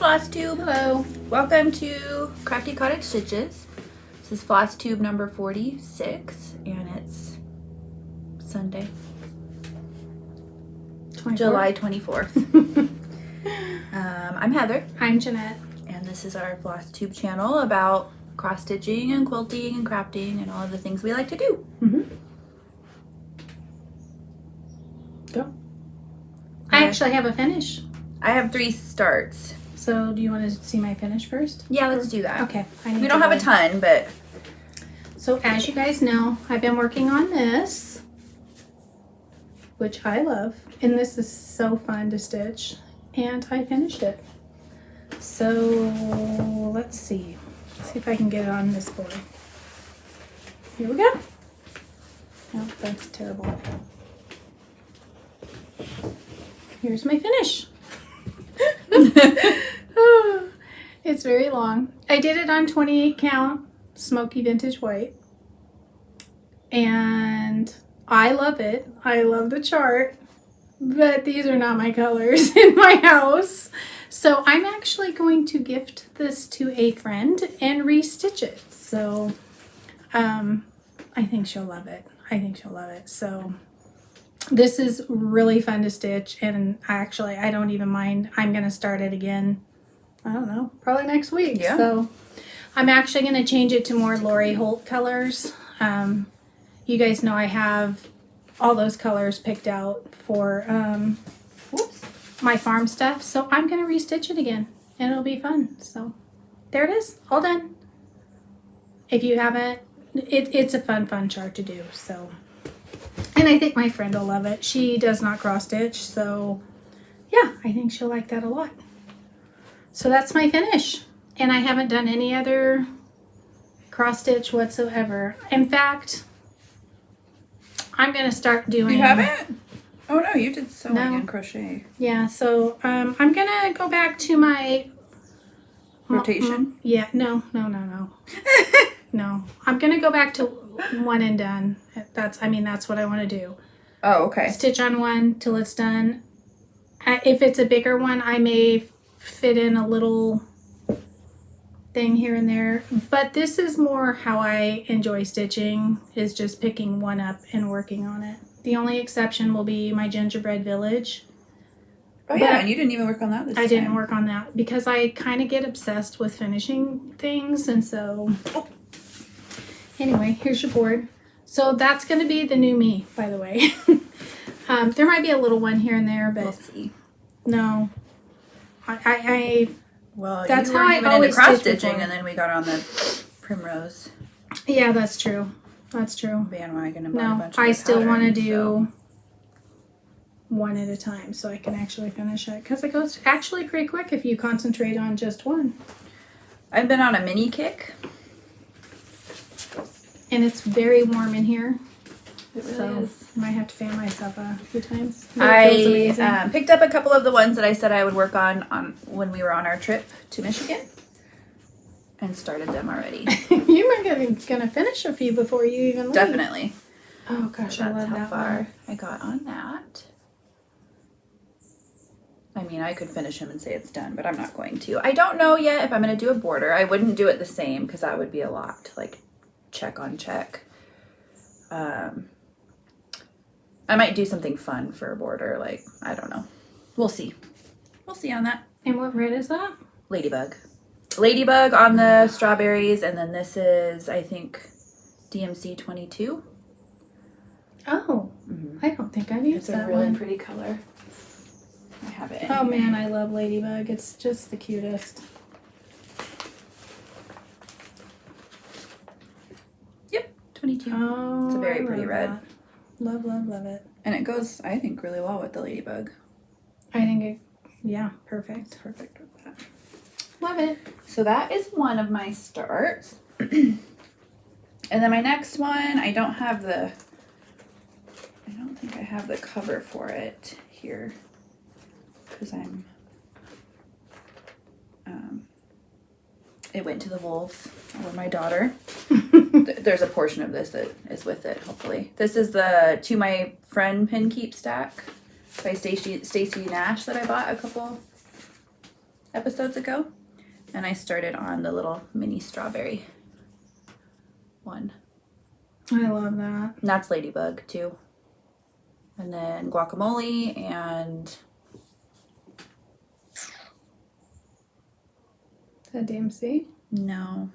Flosstube. Hello. Welcome to Crafty Cottage Stitches. This is Flosstube number 46, and it's Sunday, 24th. July 24th. I'm Heather. I'm Jeanette. And this is our Flosstube channel about cross-stitching and quilting and crafting and all of the things we like to do. Go. I actually have a finish. I have 3 starts. So do you want to see my finish first? Yeah, let's do that. Okay. We don't have a ton, but... So as you guys know, I've been working on this, which I love. And this is so fun to stitch. And I finished it. So let's see. See if I can get it on this board. Here we go. Oh, that's terrible. Here's my finish. It's very long. I did it on 28 count smoky vintage white. And I love it. I love the chart. But these are not my colors in my house. So I'm actually going to gift this to a friend and restitch it. So I think she'll love it. I think she'll love it. So this is really fun to stitch, and actually I don't even mind. I'm going to start it again, I don't know, probably next week. Yeah. So I'm actually going to change it to more Lori Holt colors. You guys know I have all those colors picked out for my farm stuff. So I'm going to restitch it again, and it'll be fun. So there it is, all done. If you haven't, it's a fun chart to do. So. And I think my friend will love it. She does not cross stitch, so yeah, I think she'll like that a lot. So that's my finish. And I haven't done any other cross stitch whatsoever. In fact, I'm going to start doing... You haven't? Oh no, you did sewing and crochet. Yeah, so I'm going to go back to my... Rotation? Yeah, no. No, I'm going to go back to one and done. That's what I want to do. Oh, okay. Stitch on one till it's done. If it's a bigger one, I may fit in a little thing here and there. But this is more how I enjoy stitching, is just picking one up and working on it. The only exception will be my gingerbread village. Oh yeah, and you didn't even work on that this time. I didn't work on that because I kind of get obsessed with finishing things, and so... Anyway, here's your board. So that's going to be the new me, by the way. There might be a little one here and there, but we'll see. No. Well, that's you how were I even always into cross stitch stitching, before. and then we got on the primrose Yeah, that's true. That's true. bandwagon and bought a No, bunch of I the still want to patterns, do one at a time so I can actually finish it. Because it goes actually pretty quick if you concentrate on just one. I've been on a mini kick. And it's very warm in here. It really So is. I might have to fan myself a few times. But it feels amazing. I picked up a couple of the ones that I said I would work on when we were on our trip to Michigan, and started them already. You might gonna finish a few before you even leave. Definitely. Oh gosh, I love That's how that far one. I got on that. I mean, I could finish them and say it's done, but I'm not going to. I don't know yet if I'm going to do a border. I wouldn't do it the same because that would be a lot, like check on check. I might do something fun for a border, like, I don't know. We'll see. We'll see on that. And what red is that? Ladybug. Ladybug on the strawberries, and then this is, I think, DMC 22. Oh, I don't think I've used It's a that really one. pretty color. I have it in Oh here. man, I love Ladybug. It's just the cutest. Yep, 22. Oh, It's a very I pretty love red. that. Love it. And it goes, I think, really well with the ladybug. I think yeah, perfect. It's perfect with that. Love it. So that is one of my starts. And then my next one, I don't think I have the cover for it here. Because it went to the wolves, or my daughter. There's a portion of this that is with it, hopefully. This is the To My Friend Pin Keep stack by Stacey Nash that I bought episodes ago. And I started on the little mini strawberry one. I love that. And that's Ladybug too. And then guacamole and Is that DMC? no.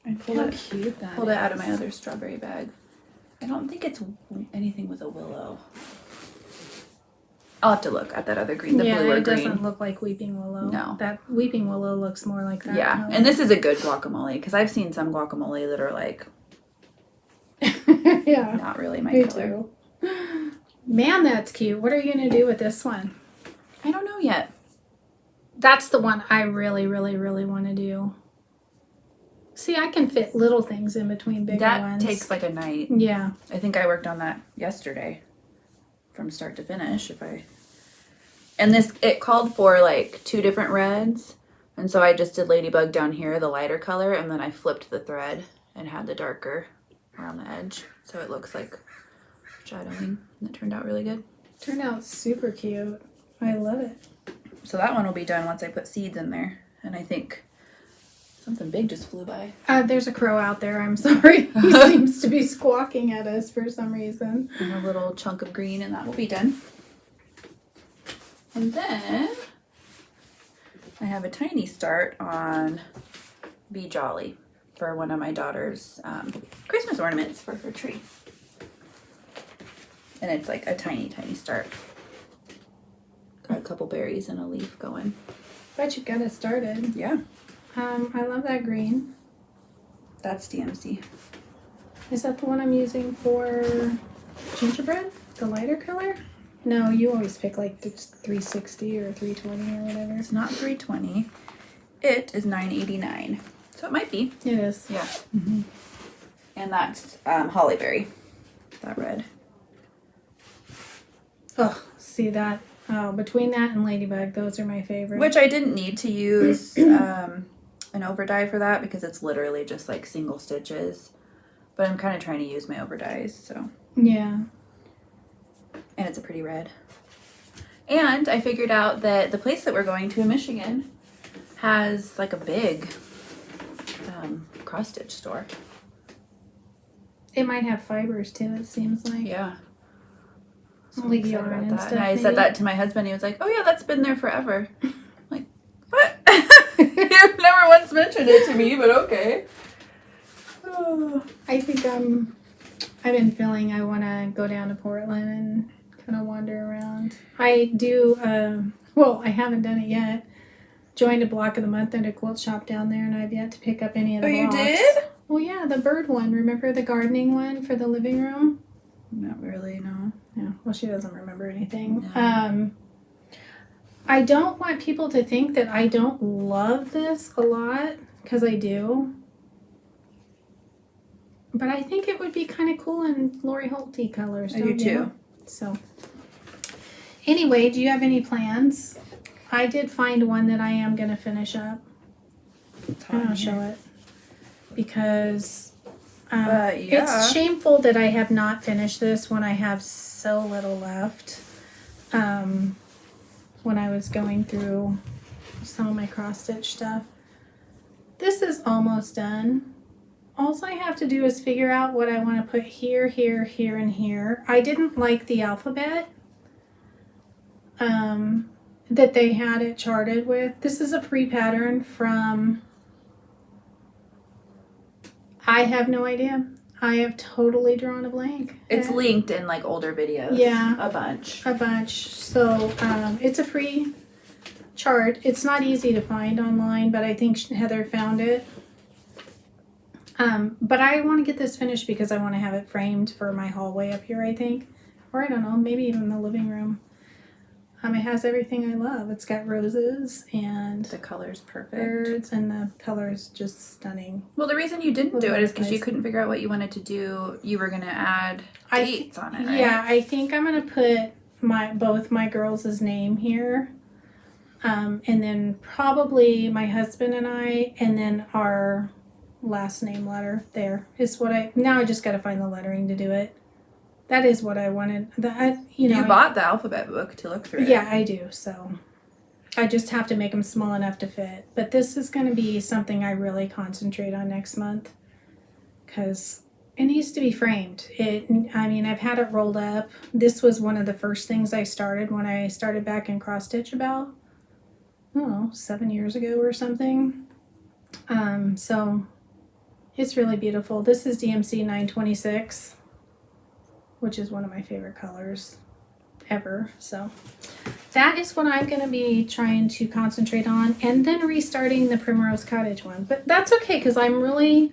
I pulled How it, cute that pulled it out of is. my other strawberry bag. I don't think it's anything with a willow. I'll have to look at that other green, the yeah, blue or it green. doesn't look like Weeping Willow. No. That Weeping Willow looks more like that. Yeah, color. and this is a good guacamole because I've seen some guacamole that are like yeah, not really my me color. too. Man, that's cute. What are you going to do with this one? I don't know yet. That's the one I really, really, really want to do. See, I can fit little things in between bigger That ones. takes like a night. Yeah. I think I worked on that yesterday from start to finish. And this, it called for like 2 different reds. And so I just did Ladybug down here, the lighter color, and then I flipped the thread and had the darker around the edge. So it looks like shadowing. And it turned out really good. Turned out super cute. I love it. So that one will be done once I put seeds in there. And I think something big just flew by. There's a crow out there. I'm sorry. He seems to be squawking at us for some reason. And a little chunk of green, and that will be done. And then I have a tiny start on Be Jolly for one of my daughter's Christmas ornaments for her tree. And it's like a tiny, tiny start. Got a couple berries and a leaf going. But you got it started. Yeah, I love that green. that's DMC. Is that the one I'm using for gingerbread? The lighter color? No, you always pick like 360 or 320 or whatever. It's not 320. It is $9.89. So it might be. It is. Yeah. Mm-hmm. And that's Hollyberry. That red. Oh, see that? Oh, between that and Ladybug, those are my favorite. Which I didn't need to use an overdye for that because it's literally just like single stitches. But I'm kind of trying to use my overdyes, so. Yeah. And it's a pretty red. And I figured out that the place that we're going to in Michigan has like a big cross stitch store. It might have fibers too, it seems like. Yeah. So Only I'm excited yarn about and that. stuff, And I said maybe? that to my husband. He was like, "Oh yeah, that's been there forever." I'm like, what? You've never once mentioned it to me, but okay. Oh. I think I've been feeling I want to go down to Portland and kind of wander around. I do, well, I haven't done it yet. Joined a block of the month at a quilt shop down there, and I've yet to pick up any of the you blocks. did? Well, yeah, the bird one. Remember the gardening one for the living room? Not really, no. Yeah, well, she doesn't remember anything. No. I don't want people to think that I don't love this a lot, because I do. But I think it would be kind of cool in Lori Holty colors, I don't do you? too. So, anyway, do you have any plans? I did find one that I am going to finish up. I'm going to show it. Because Yeah. it's shameful that I have not finished this when I have so little left. When I was going through some of my cross-stitch stuff. This is almost done. All I have to do is figure out what I want to put here, here, here, and here. I didn't like the alphabet that they had it charted with. This is a free pattern from... I have no idea. I have totally drawn a blank. It's linked in like older videos. Yeah. A bunch. A bunch. So it's a free chart. It's not easy to find online, but I think Heather found it. But I want to get this finished because I want to have it framed for my hallway up here, I think. Or I don't know, maybe even the living room. It has everything I love. It's got roses and The color's perfect. birds, and the color's just stunning. Well, the reason you didn't do it is because you Nice. couldn't figure out what you wanted to do. You were going to add dates on it, right? Yeah, I think I'm going to put both my girls' name here. And then probably my husband and I, and then our last name letter there is what now I just got to find the lettering to do it. That is what I wanted. You bought the alphabet book to look through. Yeah, I do. So I just have to make them small enough to fit. But this is going to be something I really concentrate on next month because it needs to be framed. I've had it rolled up. This was one of the first things I started when I started back in cross stitch about, I don't know, 7 years ago or something. So it's really beautiful. This is DMC 926, which is one of my favorite colors ever. So that is what I'm going to be trying to concentrate on, and then restarting the Primrose Cottage one. But that's okay because I'm really,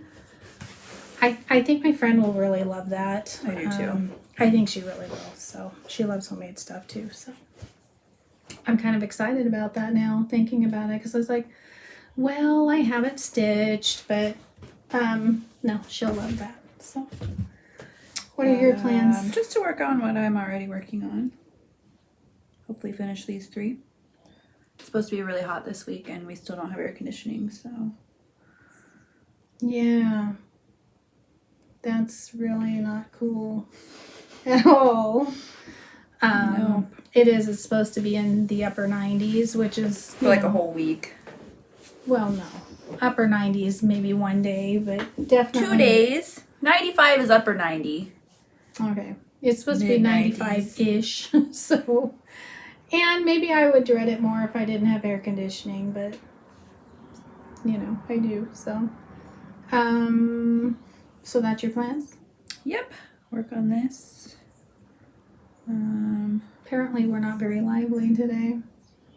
I think my friend will really love that. I do too. I think she really will. So she loves homemade stuff too. So I'm kind of excited about that now, thinking about it, because I was like, well, I have it stitched, but no, she'll love that. So what are your plans? Just to work on what I'm already working on. Hopefully finish these 3. It's supposed to be really hot this week and we still don't have air conditioning, so. Yeah. That's really not cool at all. No. It is. It's supposed to be in the upper 90s, which is For like a whole week. Well, no. Upper 90s, maybe one day, but definitely 2 days. 95 is upper 90. Okay. It's supposed to be Mid-90s. 95-ish. So, and maybe I would dread it more if I didn't have air conditioning, but I do. So, so that's your plans? Yep. Work on this. Apparently we're not very lively today.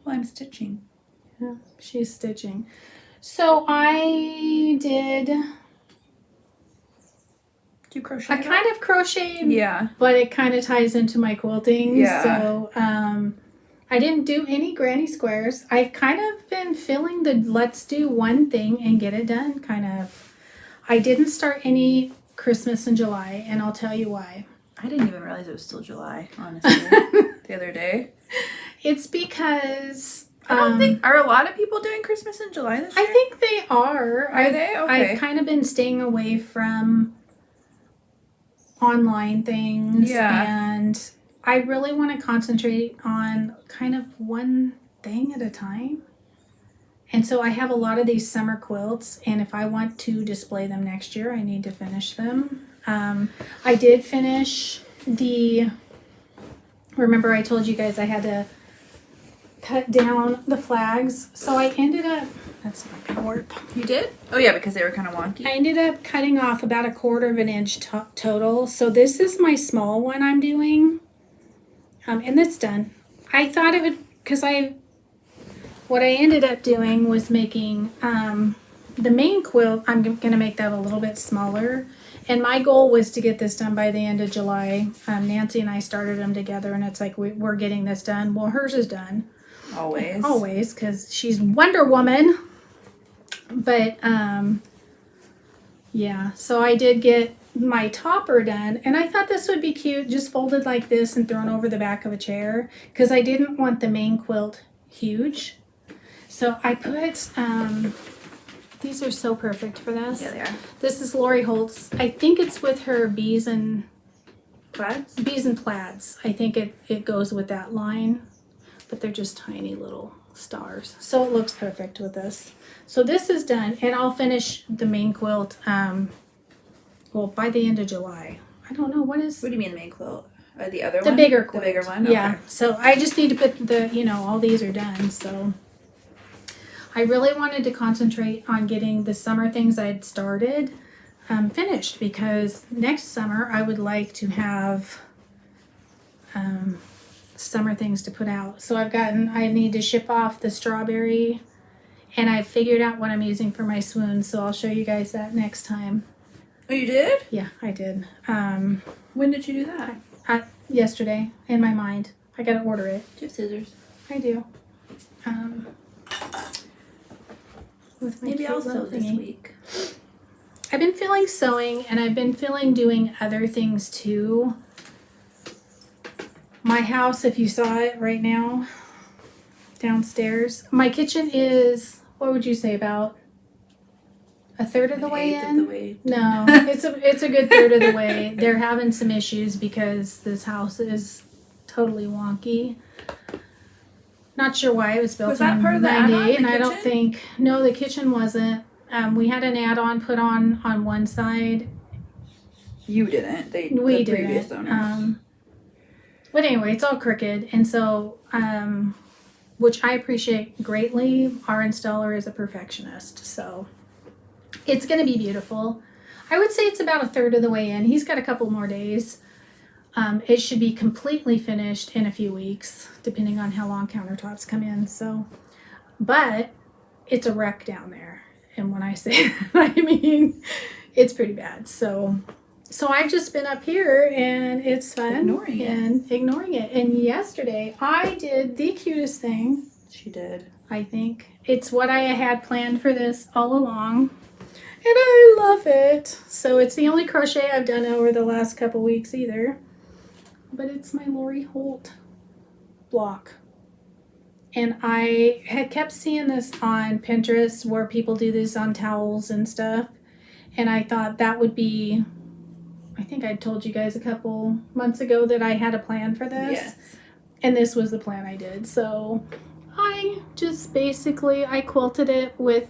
Well, I'm stitching. Yeah, she's stitching. So I did. Do you crochet? I kind of crocheted. Yeah. But it kind of ties into my quilting. Yeah. So I didn't do any granny squares. I've kind of been feeling the let's do one thing and get it done kind of. I didn't start any Christmas in July, and I'll tell you why. I didn't even realize it was still July, honestly, the other day. It's because I don't think, are a lot of people doing Christmas in July this year? I think they are. Are they? Okay. I've kind of been staying away from online things. Yeah. And I really want to concentrate on kind of one thing at a time. And so I have a lot of these summer quilts, and if I want to display them next year, I need to finish them. I did finish remember I told you guys I had to cut down the flags. So I ended up, that's not going to work. You did? Oh yeah, because they were kind of wonky. I ended up cutting off about 1/4 of an inch total. So this is my small one I'm doing. And that's done. I thought it would, because what I ended up doing was making the main quilt. I'm going to make that a little bit smaller. And my goal was to get this done by the end of July. Nancy and I started them together, and it's like we're getting this done. Well, hers is done. Always, because she's Wonder Woman. But, yeah. So I did get my topper done, and I thought this would be cute, just folded like this and thrown over the back of a chair, because I didn't want the main quilt huge. So I put, these are so perfect for this. Yeah, they are. This is Lori Holt's. I think it's with her bees and plaids. I think it goes with that line, but they're just tiny little stars. So it looks perfect with this. So this is done, and I'll finish the main quilt, well, by the end of July. I don't know, what do you mean the main quilt? The other one? The bigger quilt. The bigger one? Yeah. Okay. So I just need to put all these are done. So I really wanted to concentrate on getting the summer things I'd started finished, because next summer I would like to have summer things to put out. So I need to ship off the strawberry, and I figured out what I'm using for my swoon. So I'll show you guys that next time. Oh, you did? Yeah, I did. When did you do that? Yesterday, in my mind. I gotta order it. Do you have scissors? I do. With my Maybe cute I'll little sew this thingy. week. I've been feeling sewing, and I've been feeling doing other things too. My house, if you saw it right now, downstairs. My kitchen is, what would you say, about a third of the way Eighth in. of the way. No, it's a good third of the way. They're having some issues because this house is totally wonky. Not sure why it was built Was that in part of the add-on, 98, and the I don't kitchen? think no, the kitchen wasn't. We had an add-on put on one side. You didn't. We the previous didn't. owners. But anyway, it's all crooked, and so which I appreciate greatly. Our installer is a perfectionist, so it's going to be beautiful. I would say it's about a third of the way in. He's got a couple more days. It should be completely finished in a few weeks, depending on how long countertops come in. So, but it's a wreck down there. And when I say that, I mean, it's pretty bad. So I've just been up here and it's fun. Ignoring it. And yesterday I did the cutest thing. She did. I think. It's what I had planned for this all along. And I love it. So it's the only crochet I've done over the last couple weeks either. But it's my Lori Holt block. And I had kept seeing this on Pinterest where people do this on towels and stuff. And I thought that would be, I think I told you guys a couple months ago that I had a plan for this. Yes. And this was the plan I did. So I just basically, I quilted it with,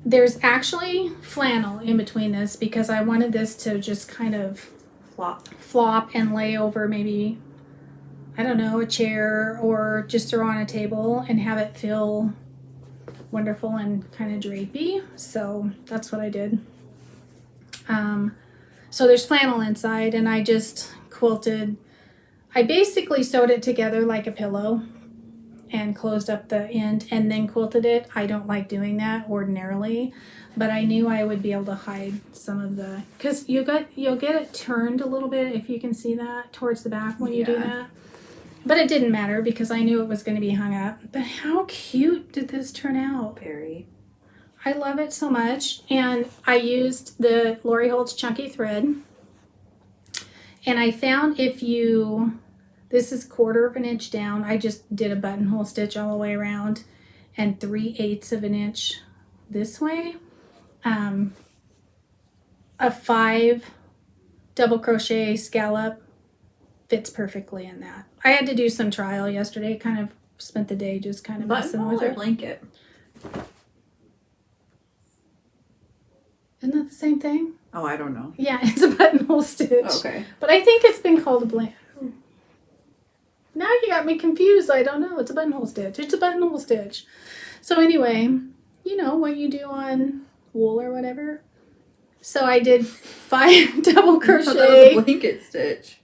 there's actually flannel in between this because I wanted this to just kind of flop and lay over maybe, I don't know, a chair or just throw on a table and have it feel wonderful and kind of drapey. So that's what I did. So there's flannel inside and I just quilted. I basically sewed it together like a pillow and closed up the end and then quilted it. I don't like doing that ordinarily, but I knew I would be able to hide some of the, because you'll get it turned a little bit if you can see that towards the back when you do that. But it didn't matter because I knew it was going to be hung up. But how cute did this turn out? Very. I love it so much. And I used the Lori Holt's chunky thread. And I found this is 1/4 of an inch down. I just did a buttonhole stitch all the way around and 3/8 of an inch this way. A 5 double crochet scallop fits perfectly in that. I had to do some trial yesterday. Kind of spent the day just kind of messing with it. Blanket. Isn't that the same thing? Oh, I don't know. Yeah, it's a buttonhole stitch. Okay. But I think it's been called a blanket. Now you got me confused. I don't know. It's a buttonhole stitch. It's a buttonhole stitch. So anyway, you know what you do on wool or whatever. So I did 5 double crochet. That was a blanket stitch.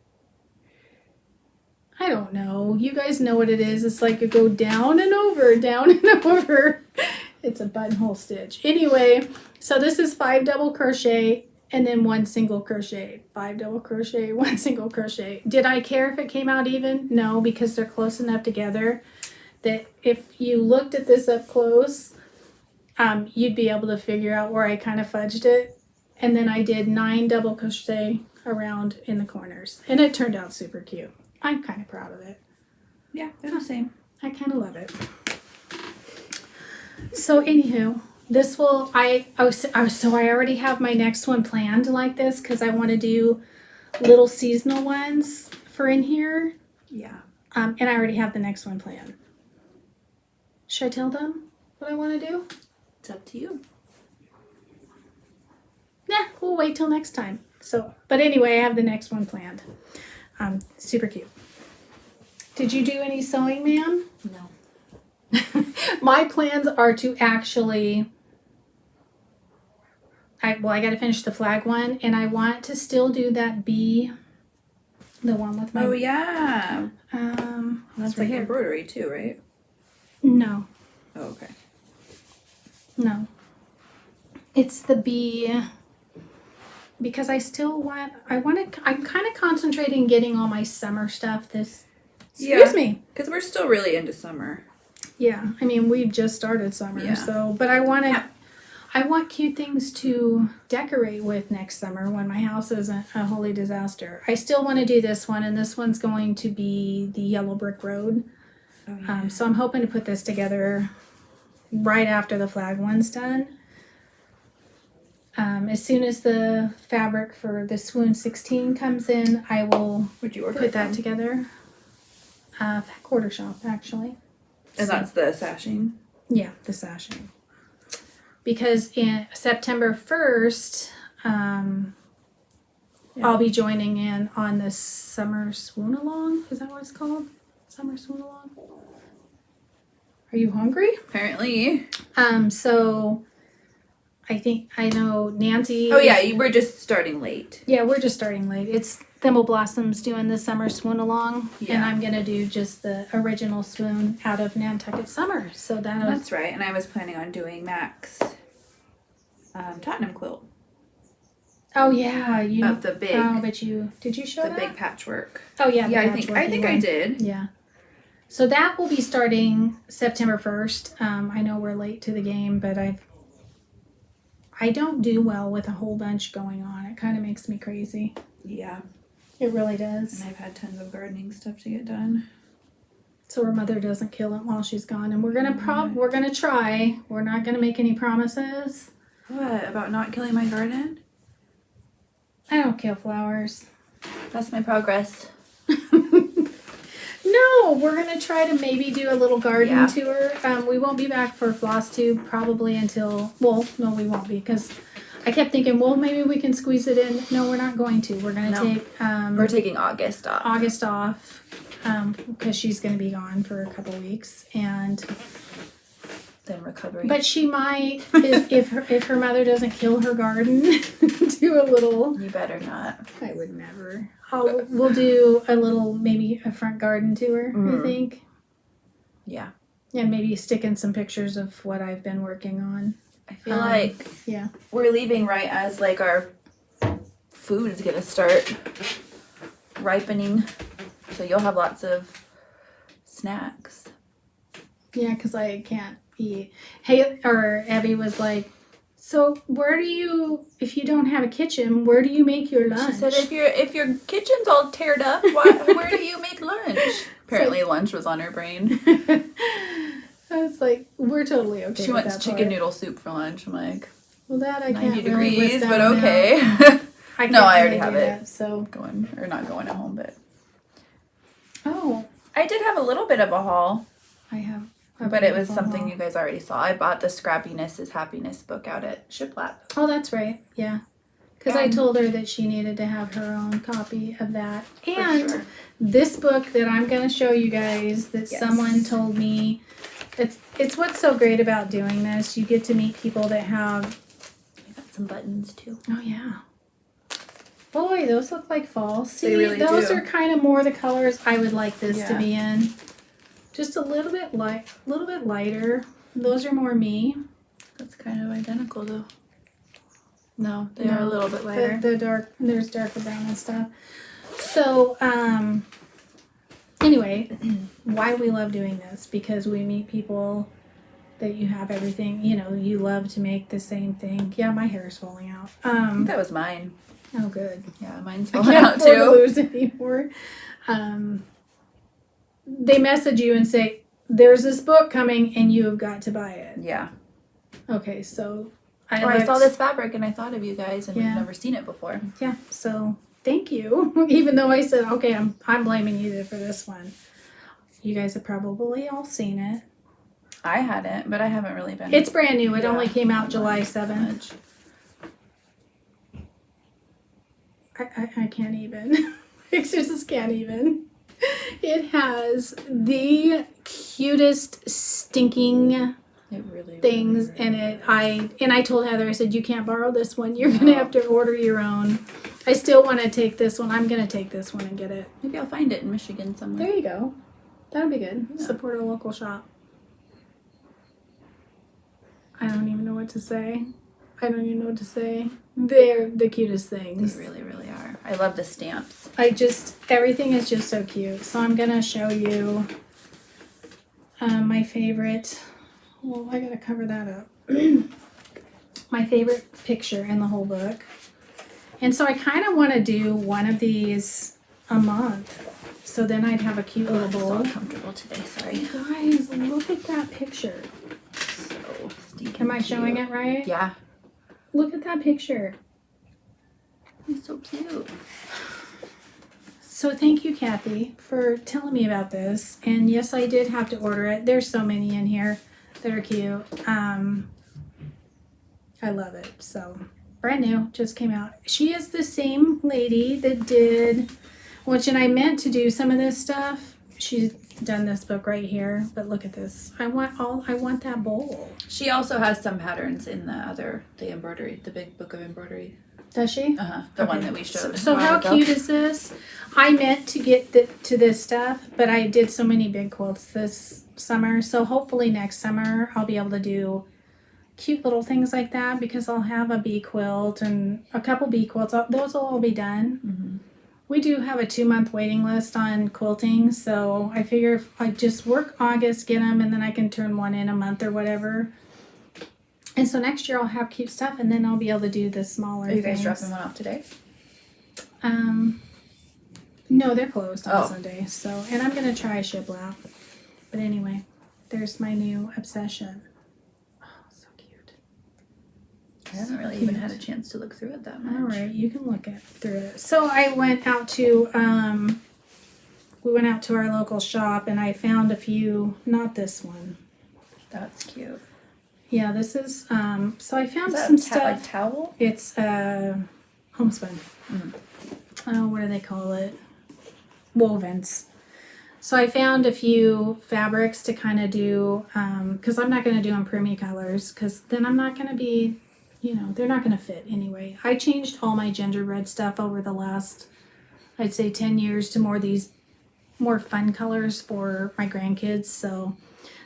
I don't know. You guys know what it is. It's like you go down and over, down and over. It's a buttonhole stitch. Anyway, so this is 5 double crochet and then 1 single crochet. 5 double crochet, 1 single crochet. Did I care if it came out even? No, because they're close enough together that if you looked at this up close, you'd be able to figure out where I kind of fudged it. And then I did 9 double crochet around in the corners. And it turned out super cute. I'm kind of proud of it. Yeah, they're the same. I kind of love it. So anywho, this will, so I already have my next one planned like this because I want to do little seasonal ones for in here. Yeah. And I already have the next one planned. Should I tell them what I want to do? It's up to you. Nah, we'll wait till next time. So, but anyway, I have the next one planned. Super cute. Did you do any sewing, ma'am? No. My plans are to actually, I got to finish the flag one, and I want to still do that bee, the one with my. Oh yeah. That's That's like embroidery too, right? No, Oh, okay. no. It's the bee. Because I still want, I'm kind of concentrating getting all my summer stuff excuse me. Because we're still really into summer. Yeah, I mean, we've just started summer, so, but I want cute things to decorate with next summer when my house isn't a holy disaster. I still want to do this one, and this one's going to be the yellow brick road. Oh, yeah. So I'm hoping to put this together right after the flag one's done. As soon as the fabric for the Swoon 16 comes in, I will Would you order put it that from? together. Quarter shop, actually. And that's the sashing. Yeah, the sashing. Because in September 1st, I'll be joining in on the Summer Swoon Along. Is that what it's called? Summer Swoon Along? Are you hungry? Apparently. So I know Nancy. Oh yeah, we're just starting late. Yeah, we're just starting late. It's Thimble Blossoms doing the Summer Swoon Along, Yeah. and I'm gonna do just the original swoon out of Nantucket Summer. So That's right. And I was planning on doing Mac's Tottenham quilt. Oh yeah, Of the big. Oh, but did you show the that? big patchwork. Oh yeah. Yeah, I think I did. Yeah. So that will be starting September 1st. I know we're late to the game, but I don't do well with a whole bunch going on. It kind of makes me crazy. Yeah. It really does. And I've had tons of gardening stuff to get done. So her mother doesn't kill it while she's gone, and we're gonna try. We're not gonna make any promises. What about not killing my garden? I don't kill flowers. That's my progress. No, we're gonna try to maybe do a little garden Yeah. tour. We won't be back for Flosstube probably until, well, no, we won't be, because I kept thinking, well, maybe we can squeeze it in. No, we're not going to. We're gonna take We're taking August off. August off because she's gonna be gone for a couple weeks, and Then recovery. but she might if her mother doesn't kill her garden, do a little. You better not. I would never. We'll do a little, maybe a front garden tour, I think. Yeah. And maybe stick in some pictures of what I've been working on. I feel like Yeah. we're leaving right as like our food is gonna start ripening. So you'll have lots of snacks. Yeah, because I can't eat. Hey, or Abby was like, so where do you, if you don't have a kitchen, where do you make your lunch? She said, if your kitchen's all teared up, where do you make lunch? Apparently, lunch was on her brain. I was like, we're totally okay. She with wants that chicken part. noodle soup for lunch. I'm like, Well, that I 90 can't really whip degrees, that but one okay. out. I No, I already really have do it. that, so. Going or not going at home, but Oh, I did have a little bit of a haul, I have. but it was something you guys already saw. I bought the Scrappiness is Happiness book out at Shiplap. Oh, that's right. Yeah. Because I told her that she needed to have her own copy of that. And sure. this book that I'm going to show you guys that Yes. someone told me, it's what's so great about doing this. You get to meet people that have, I got some buttons too. oh yeah. Boy, those look like fall. See, really those do. are kind of more the colors I would like this to Yeah. be in. Just a little bit lighter. Those are more me. That's kind of identical though. No, they are a little bit lighter. The dark, there's darker brown and stuff. So, anyway, why we love doing this? Because we meet people that you have everything, you love to make the same thing. Yeah, my hair is falling out. I think that was mine. Oh, good. Yeah, mine's I falling can't out afford to too. lose anymore. They message you and say, there's this book coming and you have got to buy it. Yeah. Okay, so I saw this fabric and I thought of you guys and Yeah. we've never seen it before. Yeah, so thank you. Even though I said, okay, I'm blaming you for this one. You guys have probably all seen it. I hadn't, but I haven't really been. It's brand new. It Yeah. only came out July 7th. much. I can't even. I just can't even. It has the cutest stinking It really things really, in it. I told Heather, I said, you can't borrow this one. You're gonna have to order your own. I still want to take this one. I'm gonna take this one and get it. Maybe I'll find it in Michigan somewhere. There you go. That would be good. Yeah. Support a local shop. I don't even know what to say. They're the cutest things. They really, really are. I love the stamps. Everything is just so cute. So I'm gonna show you my favorite. Well, I gotta cover that up. My favorite picture in the whole book. And so I kind of want to do one of these a month. So then I'd have a cute little I'm so bowl. uncomfortable today. Sorry. Guys, look at that picture. So stinking Am I showing it right? Yeah. Look at that picture. He's so cute. So thank you, Kathy, for telling me about this. And yes, I did have to order it. There's so many in here that are cute. I love it. So brand new, just came out. She is the same lady that did, which, and I meant to do some of this stuff. She's done this book right here, but look at this. I want that bowl. She also has some patterns in the embroidery, the big book of embroidery. Does she? The one that we showed. So how cute is this? I meant to get to this stuff, but I did so many big quilts this summer. So hopefully next summer I'll be able to do cute little things like that, because I'll have a bee quilt and a couple bee quilts. Those will all be done. Mm-hmm. We do have a 2-month waiting list on quilting, so I figure if I just work August, get them, and then I can turn one in a month or whatever. And so next year I'll have cute stuff, and then I'll be able to do the smaller things. Are you guys dropping one off today? No, they're closed on Sunday. So, and I'm gonna try shiplap. But anyway, there's my new obsession. Oh, so cute. I haven't really even had a chance to look through it that much. All right, you can look through it. So I went out to we went out to our local shop, and I found a few. Not this one. That's cute. Yeah, this is so I found Is that some stuff. like towel? It's homespun. Mm. Oh, what do they call it? Wovens. So I found a few fabrics to kind of do, because I'm not going to do them Primi colors, because then I'm not going to be, they're not going to fit anyway. I changed all my gingerbread stuff over the last, I'd say 10 years to these more fun colors for my grandkids. So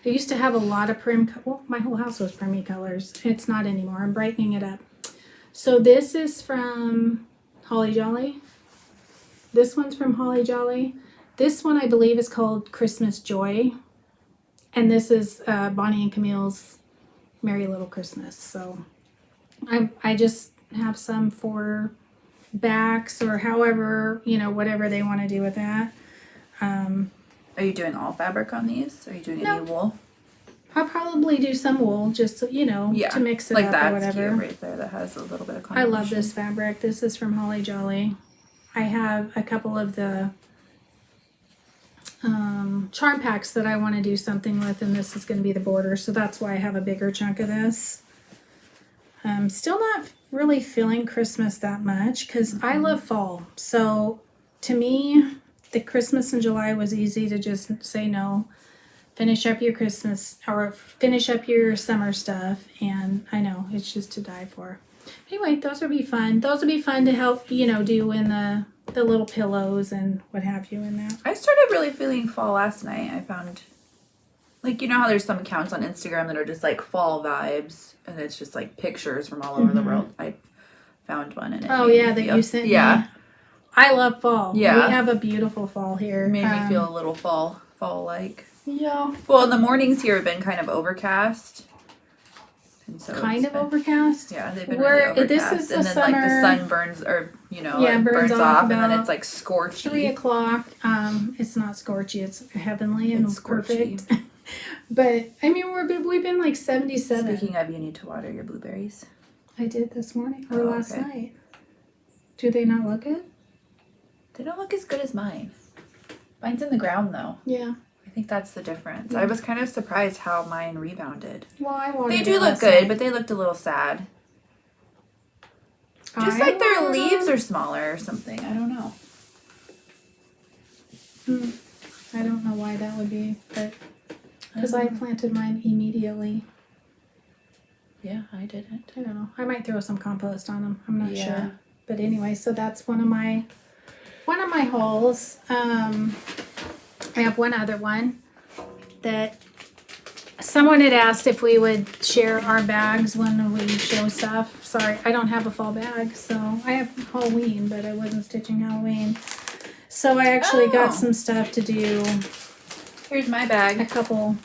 I used to have a lot of my whole house was Primi colors. It's not anymore. I'm brightening it up. So this is from Holly Jolly. This one's from Holly Jolly. This one I believe is called Christmas Joy. And this is Bonnie and Camille's Merry Little Christmas. So I just have some for backs or however, whatever they want to do with that. Are you doing all fabric on these? Are you doing any wool? I'll probably do some wool just, to mix it like up that's or whatever. Cute right there. That has a little bit of I combination. love this fabric. This is from Holly Jolly. I have a couple of the charm packs that I want to do something with, and this is going to be the border, so that's why I have a bigger chunk of this. Still not really feeling Christmas that much because I love fall. So to me, the Christmas in July was easy to just say no, finish up your Christmas or finish up your summer stuff, and I know it's just to die for. Anyway, those would be fun. Those would be fun to help, do in the little pillows and what have you in that. I started really feeling fall last night. I found, how there's some accounts on Instagram that are just like fall vibes, and it's just like pictures from all over the world. I found one and it made me feel, you sent me. I love fall. Yeah. We have a beautiful fall here. It made me feel a little fall-like. Yeah. Well, the mornings here have been kind of overcast. And so kind of overcast. Yeah, they've been really overcast. This is and then summer, like the sun burns or it burns off and then it's like scorchy. 3 o'clock. It's not scorchy, it's heavenly and it's perfect. But I mean we've been like 77. Speaking of, you need to water your blueberries. I did this morning or last night. Do they not look good? They don't look as good as mine. Mine's in the ground though. Yeah. I think that's the difference. I was kind of surprised how mine rebounded. Well, I watered They do look good, but they looked a little sad. Just like their leaves are smaller or something. I don't know. I don't know why that would be, but because I planted mine immediately. Yeah, I didn't. I don't know. I might throw some compost on them. I'm not sure. But anyway, so that's one of my hauls. I have one other one that someone had asked if we would share our bags when we show stuff. Sorry, I don't have a fall bag, so I have Halloween, but I wasn't stitching Halloween. So I actually got some stuff to do. Here's my bag. A couple.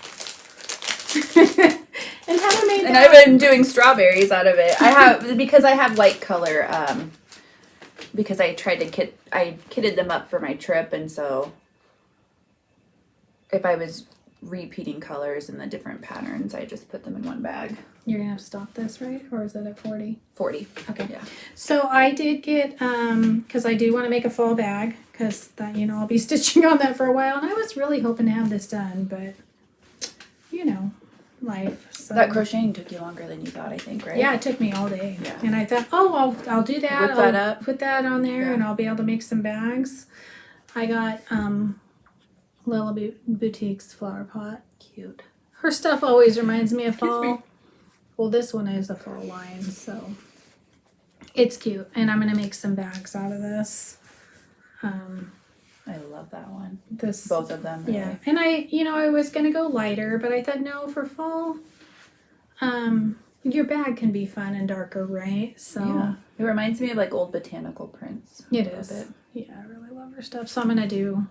And Heather made that. And I've been doing strawberries out of it. I have because I have light color. Because I tried to kitted them up for my trip, and so if I was repeating colors and the different patterns. I just put them in one bag. You're gonna have to stop this, right? Or is it at 40? 40. Okay. Yeah. So I did get, because I do want to make a fall bag, because that, you know, I'll be stitching on that for a while, and I was really hoping to have this done, but, you know, life. So. That crocheting took you longer than you thought, I think, right? Yeah, it took me all day. Yeah. And I thought, oh, I'll do that. Whip that up. Put that on there, Yeah. and I'll be able to make some bags. I got Lila Boutique's flower pot. Cute. Her stuff always reminds me of Excuse fall. me. Well, this one is a fall line, so it's cute. And I'm going to make some bags out of this. I love that one. This Both of them. Really. Yeah. And I was going to go lighter, but I thought, no, for fall, your bag can be fun and darker, right? So Yeah. It reminds me of like old botanical prints. it a is. bit. Yeah, I really love her stuff. So I'm going to do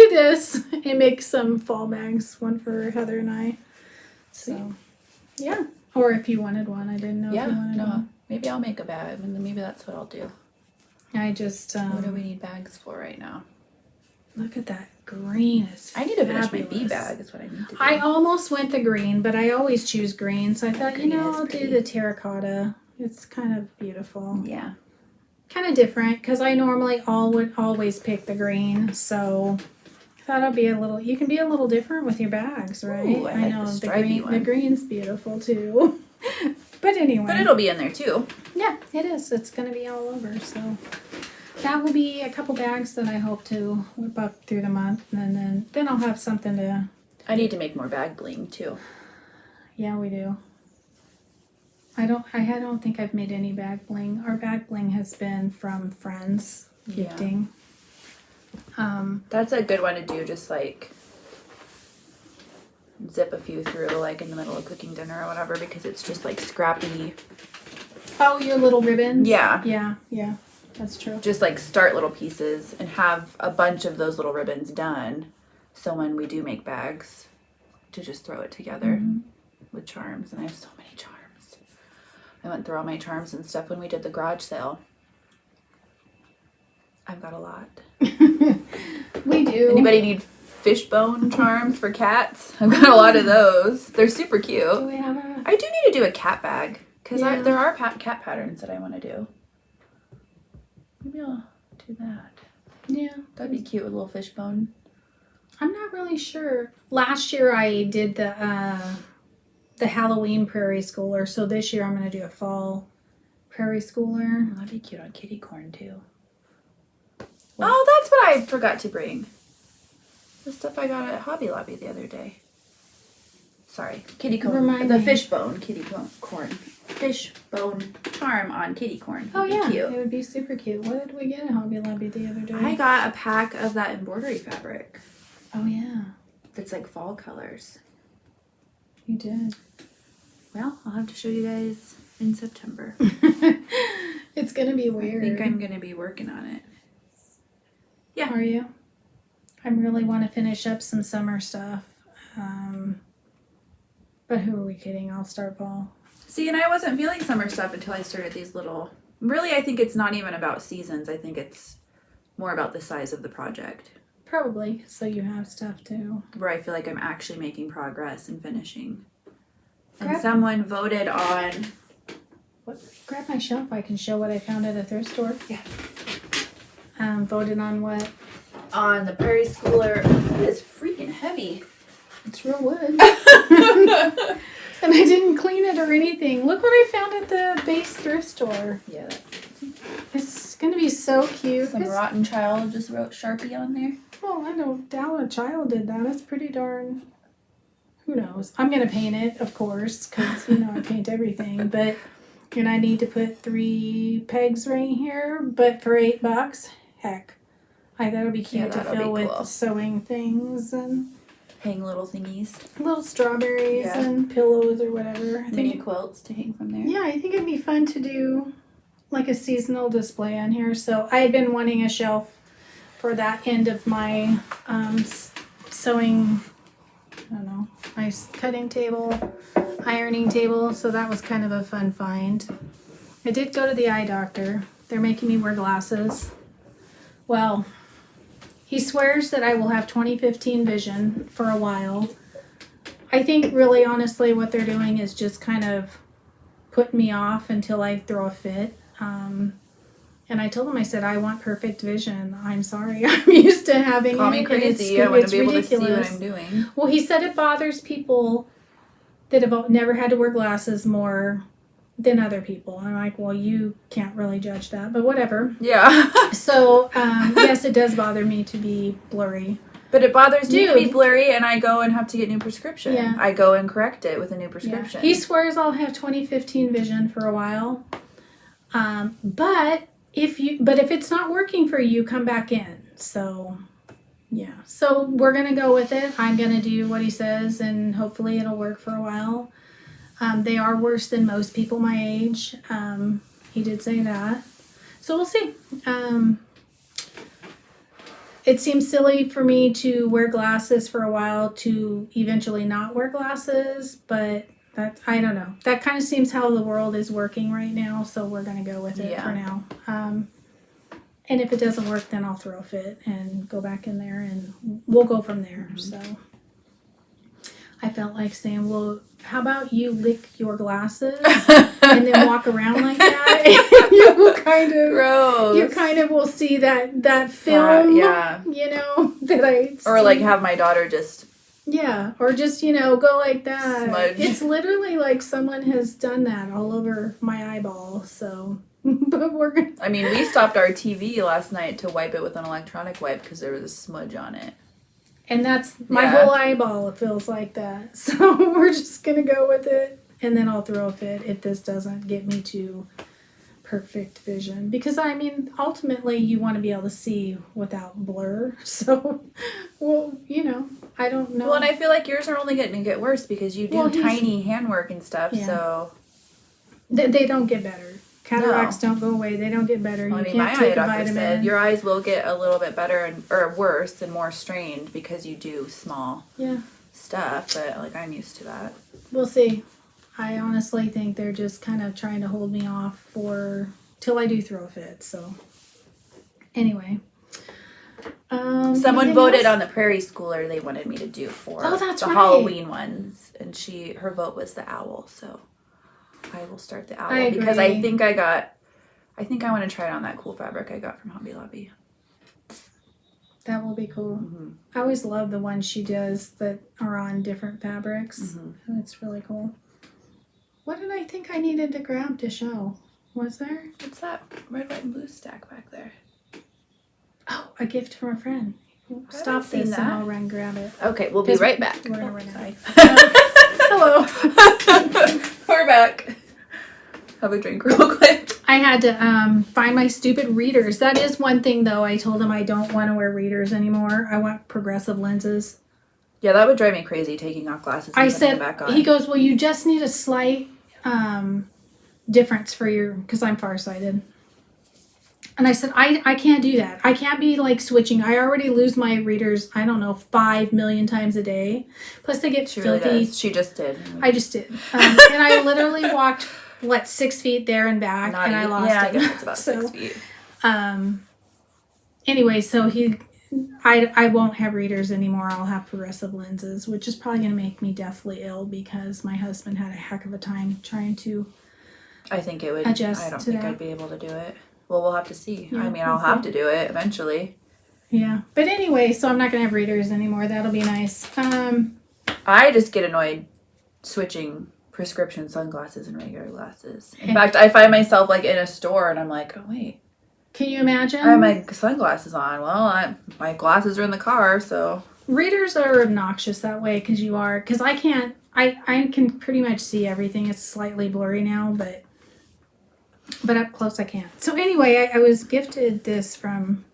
this and make some fall bags, one for Heather and I. So, yeah. Or if you wanted one, I didn't know if you wanted one. Maybe I'll make a bag, and maybe that's what I'll do. I just What do we need bags for right now? look at that green. It's I need to finish my bee fabulous. bag. Is what I need to do. I almost went the green, but I always choose green, so I thought, Green is I'll pretty. do the terracotta. It's kind of beautiful. Yeah. Kind of different because I normally would always pick the green, so I thought it'll be you can be a little different with your bags, right? Ooh, I like the stripy one. The green's beautiful too. But anyway. But it'll be in there too. Yeah, it is. It's going to be all over, so that will be a couple bags that I hope to whip up through the month, and then I'll have something to. I need to make more bag bling too. Yeah, we do. I don't think I've made any bag bling. Our bag bling has been from friends gifting. That's a good one to do. Just like zip a few through, like in the middle of cooking dinner or whatever, because it's just like scrappy. Oh, your little ribbons? Yeah. Yeah. That's true. Just like start little pieces and have a bunch of those little ribbons done. So when we do make bags, to just throw it together with charms. And I have so many charms. I went through all my charms and stuff when we did the garage sale. I've got a lot. We do. Anybody need fishbone charms for cats? I've got a lot of those. They're super cute. Do we have a... I do need to do a cat bag because Yeah. there are cat patterns that I want to do. Maybe I'll do that. Yeah. That'd be cute with a little fishbone. I'm not really sure. Last year I did the Halloween prairie schooler, so this year I'm going to do a fall prairie schooler. That'd be cute on kitty corn too. Oh, that's what I forgot to bring. The stuff I got at Hobby Lobby the other day. Sorry, kitty corn. Remind The me. fishbone corn. Fishbone charm on kitty corn. Oh Would be yeah, cute. it would be super cute. What did we get at Hobby Lobby the other day? I got a pack of that embroidery fabric. Oh yeah, That's like fall colors. you did. Well, I'll have to show you guys in September. It's gonna be weird. I think I'm gonna be working on it. Yeah. Are you? I really want to finish up some summer stuff. But who are we kidding? I'll start fall. See, and I wasn't feeling summer stuff until I started these little... Really, I think it's not even about seasons. I think it's more about the size of the project. Probably, so you have stuff too. Where I feel like I'm actually making progress and finishing. And Grab- someone voted on... What? Grab my shelf. I can show what I found at a thrift store. Yeah. Voted on what? On the Prairie Schooler. It's freaking heavy. It's real wood. And I didn't clean it or anything. Look what I found at the base thrift store. Yeah. It's going to be so cute. Some Rotten Child just wrote Sharpie on there. Oh, I don't doubt a child did that. It's pretty darn... Who knows? I'm going to paint it, of course, because, I paint everything. But, and I need to put 3 pegs right here. But for $8, heck. I thought it would be cute to that'll be fill with cool. sewing things and Hang little thingies. little strawberries Yeah. and pillows or whatever. I Mini think, quilts to hang from there. yeah, I think it'd be fun to do like a seasonal display on here. So I had been wanting a shelf for that end of my sewing, I don't know, my cutting table, ironing table. So that was kind of a fun find. I did go to the eye doctor. They're making me wear glasses. Well, He swears that I will have 2015 vision for a while. I think really honestly what they're doing is just kind of putting me off until I throw a fit. And I told him, I said, I want perfect vision. I'm sorry. I'm used to having Call it. me And crazy. I want to it's be able ridiculous. to see what I'm doing. Well, he said it bothers people that have never had to wear glasses more than other people. I'm like, well, you can't really judge that, but whatever. Yeah. So, yes, it does bother me to be blurry. But it bothers me to be Dude. blurry, and I go and have to get new prescription. Yeah. I go and correct it with a new prescription. Yeah. He swears I'll have 2015 vision for a while. But if it's not working for you, come back in. So, yeah. So we're gonna go with it. I'm gonna do what he says, and hopefully it'll work for a while. They are worse than most people my age. He did say that. So we'll see. It seems silly for me to wear glasses for a while to eventually not wear glasses, but I don't know. That kind of seems how the world is working right now, so we're going to go with it for now. And if it doesn't work, then I'll throw a fit and go back in there, and we'll go from there. Mm-hmm. So I felt like saying, well, how about you lick your glasses and then walk around like that? And you kind of, gross. You kind of will see that film, you know, that I or like have my daughter just. Yeah, or just, you know, go like that. Smudge. It's literally like someone has done that all over my eyeball, so. But we're gonna. I mean, we stopped our TV last night to wipe it with an electronic wipe because there was a smudge on it. And that's my whole eyeball. It feels like that. So we're just going to go with it. And then I'll throw a fit if this doesn't get me to perfect vision. Because, I mean, ultimately you want to be able to see without blur. So, well, you know, I don't know. Well, and I feel like yours are only going to get worse because you do tiny handwork and stuff. Yeah. So they don't get better. Cataracts don't go away. They don't get better. Well, you can't take a vitamin. Said your eyes will get a little bit better or worse and more strained because you do small stuff. But like I'm used to that. We'll see. I honestly think they're just kind of trying to hold me off till I do throw a fit. So anyway, someone voted on the Prairie Schooler they wanted me to do for the Halloween ones, and her vote was the owl. So. I will start the owl because I think I want to try it on that cool fabric I got from Hobby Lobby. That will be cool. Mm-hmm. I always love the ones she does that are on different fabrics. Mm-hmm. That's really cool. What did I think I needed to grab to show? Was there? What's that red, white, and blue stack back there? Oh, a gift from a friend. Stop this and I'll run grab it. Okay, we'll be right back. We're gonna run out. Hello. We're back. Have a drink real quick. I had to find my stupid readers. That is one thing, though. I told him I don't want to wear readers anymore. I want progressive lenses. Yeah, that would drive me crazy taking off glasses and putting them back on. He goes, well, you just need a slight difference for because I'm farsighted. And I said, I can't do that. I can't be like switching. I already lose my readers, I don't know, 5 million times a day. Plus they get filthy. Really does. She just did. I just did. And I literally walked, 6 feet there and back, and I lost it. Yeah, I guess it's about 6 feet. Anyway, so I won't have readers anymore. I'll have progressive lenses, which is probably going to make me deathly ill because my husband had a heck of a time trying to I think it would. Adjust I don't think I'd be able to do it. Well, we'll have to see. Yeah, I mean, I'll have to do it eventually. Yeah. But anyway, so I'm not going to have readers anymore. That'll be nice. I just get annoyed switching prescription sunglasses and regular glasses. In fact, I find myself like in a store and I'm like, oh, wait. Can you imagine? I have my sunglasses on. Well, my glasses are in the car, so. Readers are obnoxious that way because I can pretty much see everything. It's slightly blurry now, but up close I can't. So anyway, I was gifted this from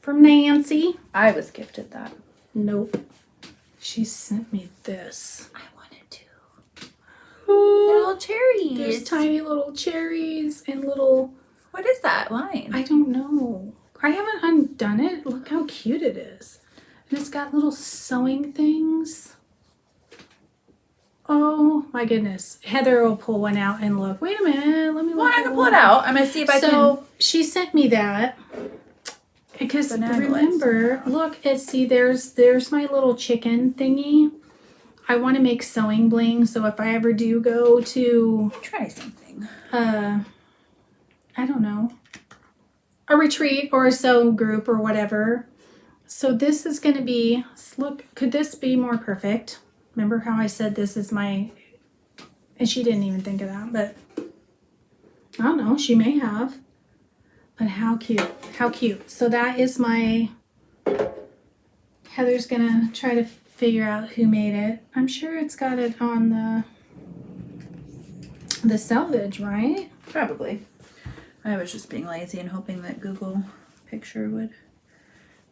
Nancy. I was gifted that. Nope. She sent me this. I wanted to. Little cherries. There's tiny little cherries and little... What is that line? I don't know. I haven't undone it. Look how cute it is. And it's got little sewing things. Oh my goodness. Heather will pull one out and look. Wait a minute. Let me look. Well, I can pull it out. I'm going to see if I can. So she sent me that. Because Finagle it remember, somehow. look, there's my little chicken thingy. I want to make sewing bling, so if I ever do go to Try something. I don't know, a retreat or a sew group or whatever. So this is going to be, look, could this be more perfect? Remember how I said this is my, and she didn't even think of that, but I don't know, she may have. But how cute, how cute. So that is my, Heather's going to try to figure out who made it. I'm sure it's got it on the selvage, right? Probably. I was just being lazy and hoping that Google Picture would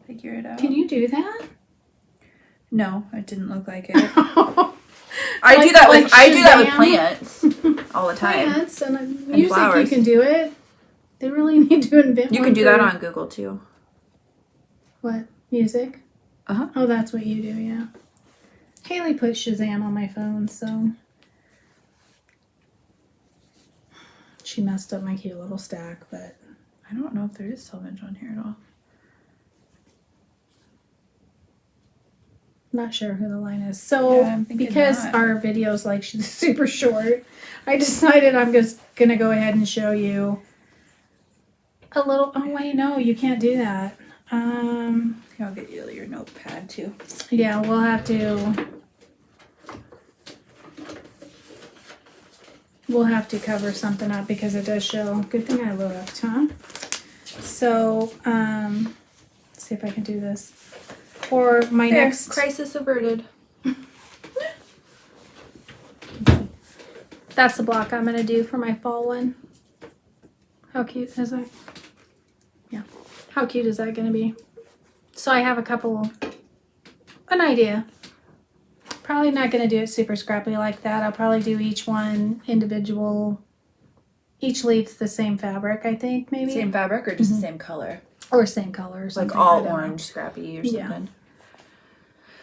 figure it out. Can you do that? No, it didn't look like it. I do that with plants all the time. Plants and music, flowers. you can do it. They really need to invent You one can do that for- on Google too. What? Music? Uh-huh. Oh, that's what you do, yeah. Haley put Shazam on my phone, so she messed up my cute little stack, but I don't know if there is selvage on here at all. not sure who the line is. So Yeah, I'm thinking because not. our video's like super short, I decided I'm just gonna go ahead and show you a little. Oh wait, no, you can't do that. I'll get you your notepad too. Yeah, we'll have to. We'll have to cover something up because it does show. Good thing I looked, huh? So, let's see if I can do this. Or my There, next. crisis averted. That's the block I'm going to do for my fall one. How cute is that? Yeah. How cute is that going to be? So I have an idea. Probably not going to do it super scrappy like that. I'll probably do each one individual. Each leaf's the same fabric, I think, maybe. Same fabric or just the same color? Or same color or something. Like all I don't know. orange scrappy or Yeah. something.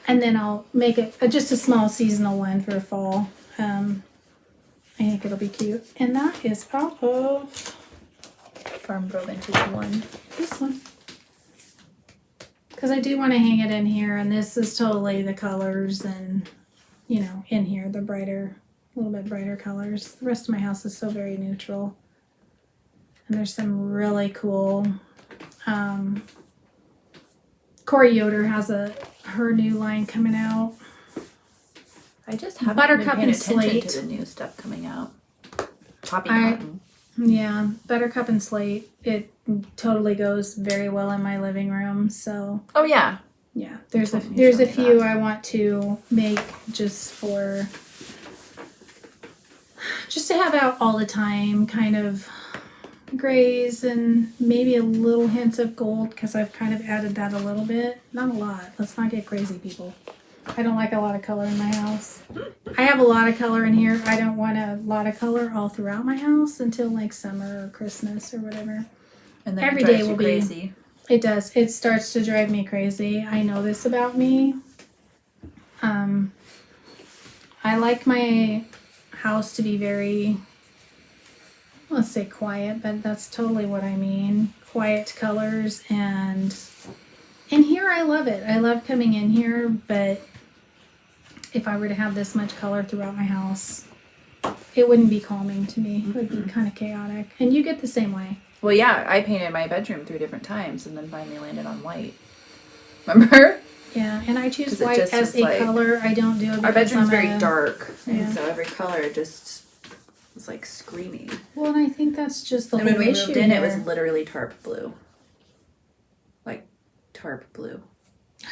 And then I'll make it just a small seasonal one for fall. I think it'll be cute. And that is out of Farm Girl Vintage 1. this one. Because I do want to hang it in here, and this is totally the colors and, you know, in here, the brighter, a little bit brighter colors. The rest of my house is so very neutral. And there's some really cool, Corey Yoder has her new line coming out. I just haven't Buttercup been paying and attention Slate. to the new stuff coming out. Poppy I- cotton. Yeah, Buttercup and Slate. It totally goes very well in my living room. So Oh yeah. yeah, there's a Told me to show me few that. I want to make just to have out all the time, kind of grays and maybe a little hints of gold because I've kind of added that a little bit. Not a lot. Let's not get crazy, people. I don't like a lot of color in my house. I have a lot of color in here. I don't want a lot of color all throughout my house until like summer or Christmas or whatever. And then Every it day drives you will be- crazy. It does. It starts to drive me crazy. I know this about me. I like my house to be very, let's say quiet, but that's totally what I mean. Quiet colors, and in here I love it. I love coming in here, but if I were to have this much color throughout my house, it wouldn't be calming to me. It would be kind of chaotic. And you get the same way. Well, yeah, I painted my bedroom 3 different times and then finally landed on white. Remember? Yeah, and I choose 'Cause it white just as was a like- color. I don't do it because Our bedroom's I'm very a- dark, Yeah. and so every color just was like screaming. Well, and I think that's just the And whole when we issue moved in, here. it was literally tarp blue. Like tarp blue.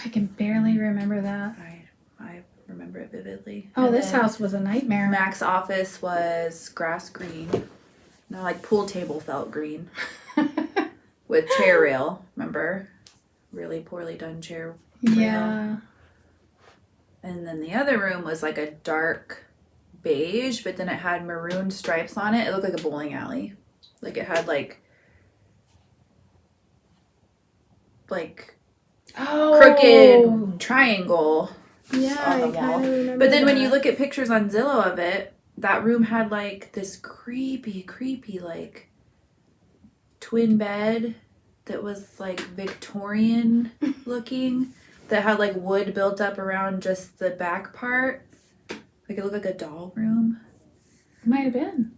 I can barely remember that. I remember it vividly. Oh, And this then house was a nightmare. Mac's office was grass green. No, like pool table felt green with chair rail. Remember, really poorly done chair rail. Yeah. And then the other room was like a dark beige, but then it had maroon stripes on it. It looked like a bowling alley. Like it had like Oh, crooked triangle Yeah, on the I wall. kind of remember. But then when that. you look at pictures on Zillow of it, that room had like this creepy like twin bed that was like Victorian looking that had like wood built up around just the back part. Like it looked like a doll room. Might have been.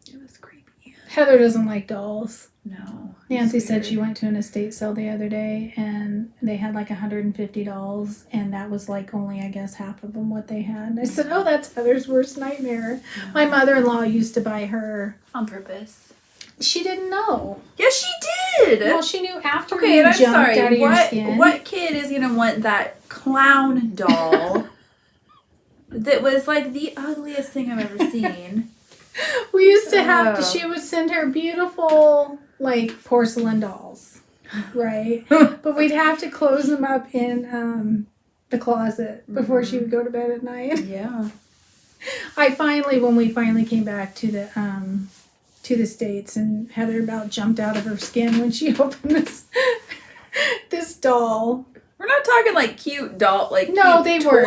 It was creepy. Heather doesn't like dolls. No. Nancy said she went to an estate sale the other day and they had like 150 dolls and that was like only, I guess, half of them what they had. And I said, oh, that's Heather's worst nightmare. No. My mother-in-law used to buy her. On purpose. She didn't know. Yes, she did. Well, she knew after you jumped out of your skin. What kid is going to want that clown doll that was like the ugliest thing I've ever seen? We used to have to, she would send her beautiful, like, porcelain dolls, right? But we'd have to close them up in the closet before she would go to bed at night. Yeah. When we finally came back to the States, and Heather about jumped out of her skin when she opened this doll. We're not talking like cute doll, like no, cute they were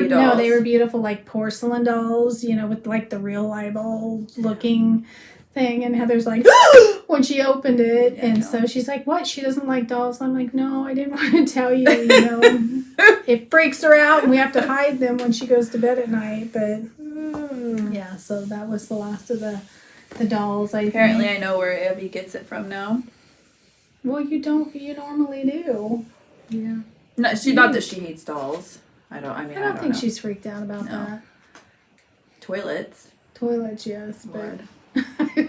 dolls. No, they were beautiful, like porcelain dolls, you know, with like the real eyeball looking thing. And Heather's like, when she opened it, and so she's like, "What? She doesn't like dolls?" I'm like, "No, I didn't want to tell you. You know, it freaks her out, and we have to hide them when she goes to bed at night." But yeah, so that was the last of the dolls. Apparently, I know where Abby gets it from now. Well, you normally do. Yeah. No, not that she hates dolls. I don't think know. she's freaked out about that. Toilets, yes, Lord. But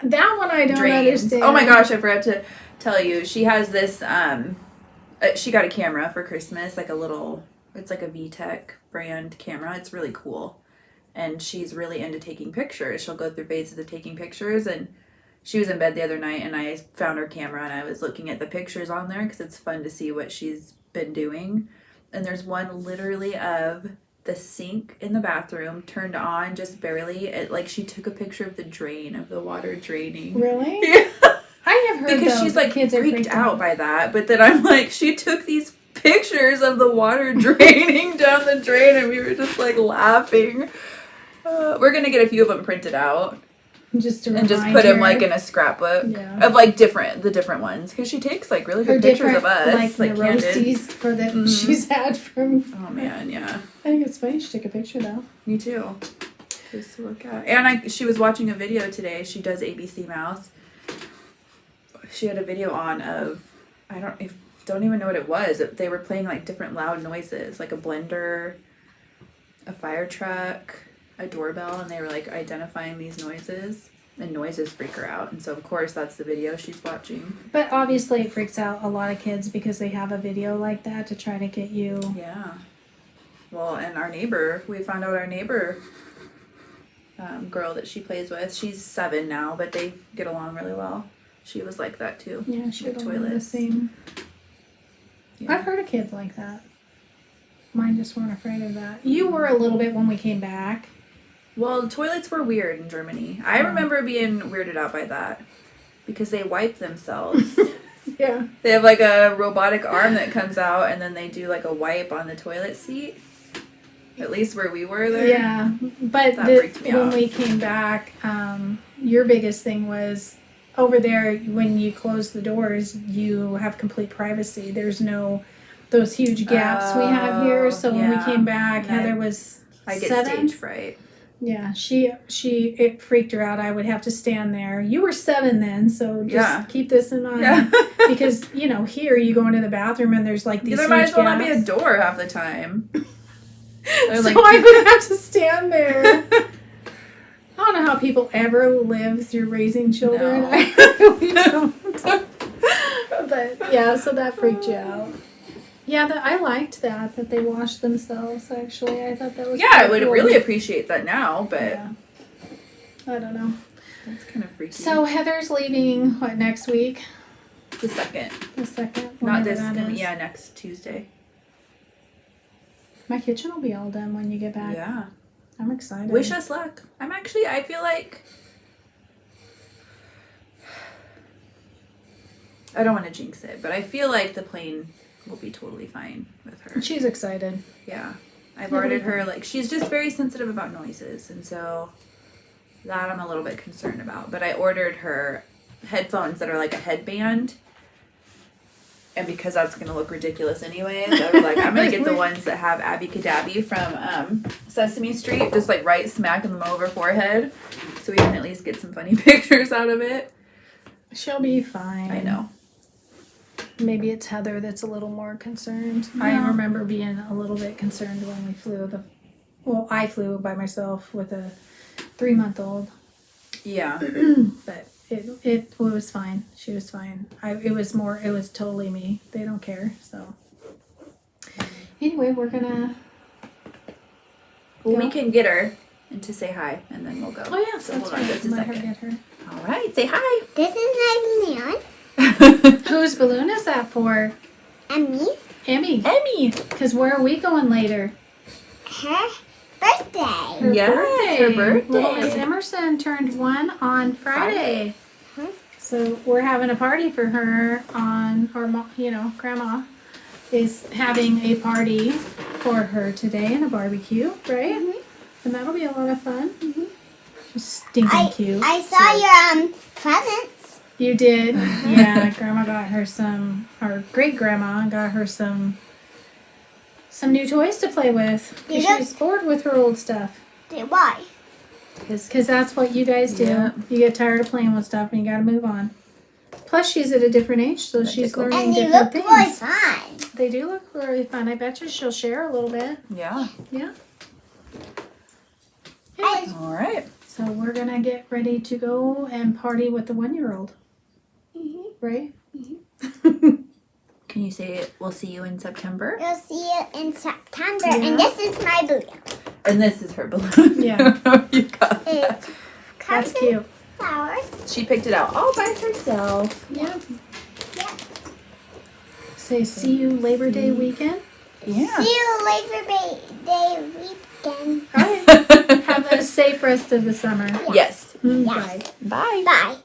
that one I don't understand. Oh my gosh, I forgot to tell you. She has this, she got a camera for Christmas, like it's like a VTech brand camera. It's really cool. And she's really into taking pictures. She'll go through phases of taking pictures, and she was in bed the other night and I found her camera and I was looking at the pictures on there because it's fun to see what she's been doing. And there's one literally of the sink in the bathroom turned on just barely. Like she took a picture of the drain, of the water draining. Really? Yeah. I have heard because she's like kids freaked out by that. But then I'm like, she took these pictures of the water draining down the drain and we were just like laughing. We're going to get a few of them printed out. Just put him like in a scrapbook of like the different ones because she takes like really good pictures of us, like neuroses for that she's had from. Oh man, yeah. I think it's funny she took a picture though. Me too. Just to look at. And she was watching a video today. She does ABC Mouse. She had a video on of don't even know what it was. They were playing like different loud noises, like a blender, a fire truck, a doorbell, and they were like identifying these noises, and noises freak her out, and so of course that's the video she's watching. But obviously it freaks out a lot of kids because they have a video like that to try to get you. Yeah. Well, and we found out our neighbor girl that she plays with, she's 7 now, but they get along really well. She was like that too. Yeah, she had the same. Yeah. I've heard of kids like that. Mine just weren't afraid of that. You were a little bit when we came back. Well, toilets were weird in Germany. I remember being weirded out by that because they wipe themselves. Yeah. They have like a robotic arm that comes out and then they do like a wipe on the toilet seat. At least where we were there. Yeah. But when we came back, your biggest thing was over there when you close the doors, you have complete privacy. There's no those huge gaps we have here. So when we came back, Heather was I get 7. stage fright. Yeah, it freaked her out. I would have to stand there. You were 7 then, so just keep this in mind. Yeah. Because, here you go into the bathroom and there's like these huge might as well gaps. not be a door half the time. So like, I would have to stand there. I don't know how people ever live through raising children. No. I really don't. But, yeah, so that freaked you out. Yeah, I liked that they washed themselves, actually. I thought that was I would really appreciate that now, but... Yeah. I don't know. That's kind of freaky. So Heather's leaving, next week? The 2nd. The 2nd? Not this coming, next Tuesday. My kitchen will be all done when you get back. Yeah. I'm excited. Wish us luck. I feel like... I don't want to jinx it, but I feel like the plane will be totally fine with her. She's excited. Yeah. I've ordered her, she's just very sensitive about noises, and so that I'm a little bit concerned about. But I ordered her headphones that are like a headband. And because that's going to look ridiculous anyways, I was like, I'm going to get the ones that have Abby Cadabby from Sesame Street, just like right smack in the middle of her forehead. So we can at least get some funny pictures out of it. She'll be fine. I know. Maybe it's Heather that's a little more concerned. Yeah. I remember being a little bit concerned when we flew I flew by myself with a 3-month-old. Yeah. But it was fine. She was fine. It was totally me. They don't care. So anyway, we're gonna we can get her and to say hi and then we'll go. Oh yeah, so that's hold on right. just a Let second. her get her. All right, say hi. This is my Leon. Whose balloon is that for? Emmy. Emmy. Because where are we going later? Her birthday. Her Yes, her birthday. Little Miss Emerson turned 1 on Friday. So we're having a party for her Grandma is having a party for her today and a barbecue, right? Mm-hmm. And that'll be a lot of fun. Mm-hmm. She's stinking cute. I saw your presents. You did? Yeah, Grandma got her or great-grandma got her some new toys to play with. She's bored with her old stuff. Why? Because that's what you guys do. Yeah. You get tired of playing with stuff and you gotta move on. Plus, she's at a different age, so she's learning and different they things. look really fun. They do look really fun. I bet you she'll share a little bit. Yeah. Yeah. All right. So we're gonna get ready to go and party with the 1-year-old. Mm-hmm. Right? Mm-hmm. Can you say it? We'll see you in September? We'll see you in September. Yeah. And this is my balloon. And this is her balloon. Yeah. You got that. That's cute. Flowers. She picked it out all by herself. Yeah. Yeah. Say see you Labor Day weekend. Yeah. See you Labor Day weekend. All right. Have a safe rest of the summer. Yes. Bye. Yes. Bye. Bye.